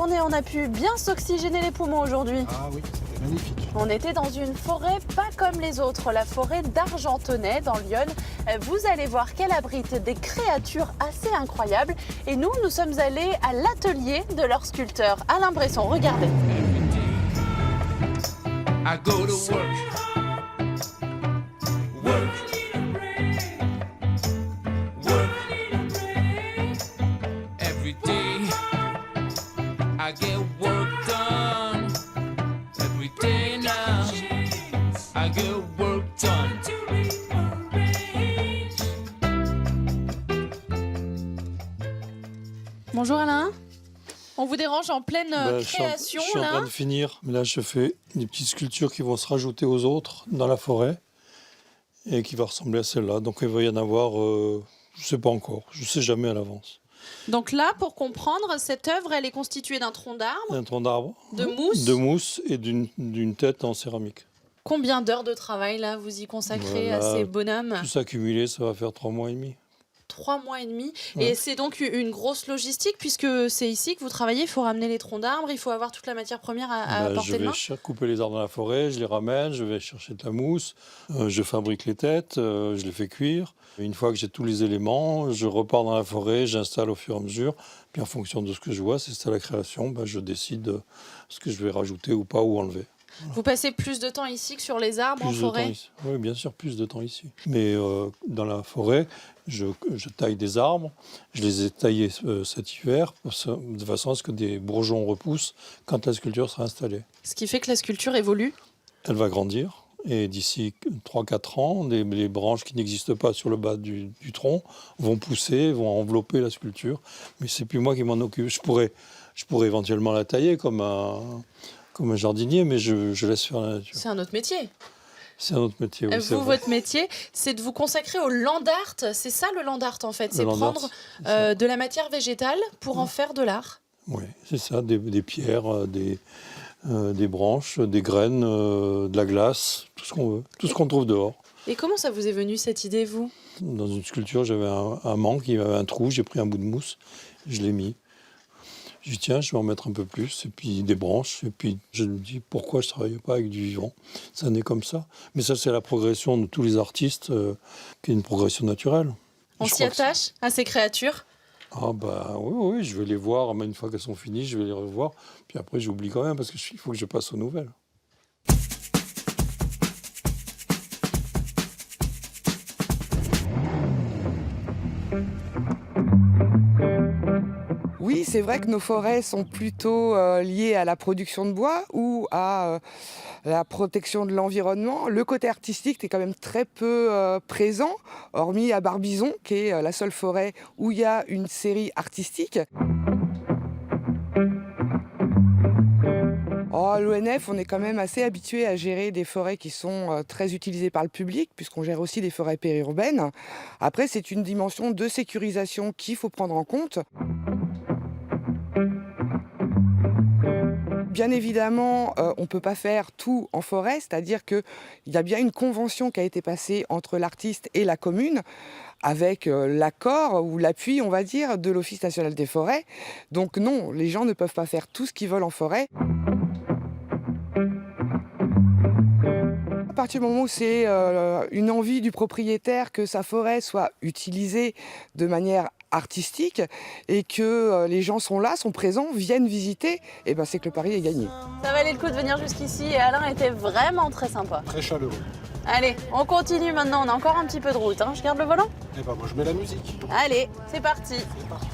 journée, on a pu bien s'oxygéner les poumons aujourd'hui. Ah oui, c'était magnifique. On était dans une forêt pas comme les autres, la forêt d'Argentonais dans l'Yonne. Vous allez voir qu'elle abrite des créatures assez incroyables. Et nous sommes allés à l'atelier de leur sculpteur, Alain Bresson. Regardez. I go to work. Work. Work. Every day I get work done. Every day now I get work done. Bonjour Alain. On vous dérange en pleine création je suis en train là. de finir, mais là je fais des petites sculptures qui vont se rajouter aux autres dans la forêt et qui va ressembler à celle-là. Donc il va y en avoir, je ne sais pas encore, je ne sais jamais à l'avance. Donc là, pour comprendre, cette œuvre, elle est constituée d'un tronc d'arbre, Un tronc d'arbre, de mousse. et d'une tête en céramique. Combien d'heures de travail là vous y consacrez à Voilà. ces bonhommes? Tout ça cumulé, ça va faire 3 mois et demi. 3 mois et demi. Ouais. Et c'est donc une grosse logistique puisque c'est ici que vous travaillez. Il faut ramener les troncs d'arbres, il faut avoir toute la matière première à portée Je de main. vais couper les arbres dans la forêt, je les ramène, je vais chercher de la mousse, je fabrique les têtes, je les fais cuire. Une fois que j'ai tous les éléments, je repars dans la forêt, j'installe au fur et à mesure. Puis en fonction de ce que je vois, c'est ça la création, je décide ce que je vais rajouter ou pas ou enlever. Vous passez plus de temps ici que sur les arbres en Plus de temps forêt? ici. Oui, bien sûr, plus de temps ici. Mais dans la forêt, je taille des arbres. Je les ai taillés cet hiver de façon à ce que des bourgeons repoussent quand la sculpture sera installée. Ce qui fait que la sculpture évolue. Elle va grandir et d'ici 3-4 ans, les branches qui n'existent pas sur le bas du tronc vont pousser, vont envelopper la sculpture. Mais c'est plus moi qui m'en occupe. Je pourrais éventuellement la tailler comme un jardinier, mais je laisse faire la nature. C'est un autre métier. C'est un autre métier, oui, c'est Vous, vrai. votre métier, c'est de vous consacrer au land art. C'est ça le land art en fait. Le C'est land art, prendre c'est ça. de la matière végétale pour en faire de l'art. Oui, c'est ça, des pierres, des branches, des graines, de la glace, tout ce qu'on veut, tout ce qu'on trouve dehors. Et comment ça vous est venu cette idée, vous? Dans une sculpture, j'avais un manque, il y avait un trou, j'ai pris un bout de mousse, je l'ai mis. J'ai dit tiens, je vais en mettre un peu plus, et puis des branches, et puis je me dis pourquoi je ne travaillais pas avec du vivant. Ça naît comme ça. Mais ça, c'est la progression de tous les artistes, qui est une progression naturelle. On Je s'y crois que attache à ces créatures? Ah bah oui, je vais les voir, mais une fois qu'elles sont finies, je vais les revoir. Puis après, j'oublie quand même, parce qu'il faut que je passe aux nouvelles. Oui, c'est vrai que nos forêts sont plutôt liées à la production de bois ou à la protection de l'environnement. Le côté artistique est quand même très peu présent, hormis à Barbizon, qui est la seule forêt où il y a une série artistique. À l'ONF, on est quand même assez habitué à gérer des forêts qui sont très utilisées par le public, puisqu'on gère aussi des forêts périurbaines. Après, c'est une dimension de sécurisation qu'il faut prendre en compte. Bien évidemment, on ne peut pas faire tout en forêt, c'est-à-dire qu'il y a bien une convention qui a été passée entre l'artiste et la commune, avec l'accord ou l'appui, on va dire, de l'Office national des forêts. Donc non, les gens ne peuvent pas faire tout ce qu'ils veulent en forêt. À partir du moment où c'est une envie du propriétaire que sa forêt soit utilisée de manière artistique et que les gens sont là, sont présents, viennent visiter, et ben c'est que le pari est gagné. Ça valait le coup de venir jusqu'ici et Alain était vraiment très sympa. Très chaleureux. Allez, on continue maintenant, on a encore un petit peu de route. Je garde le volant? Et ben moi je mets la musique. Allez, c'est parti. C'est parti.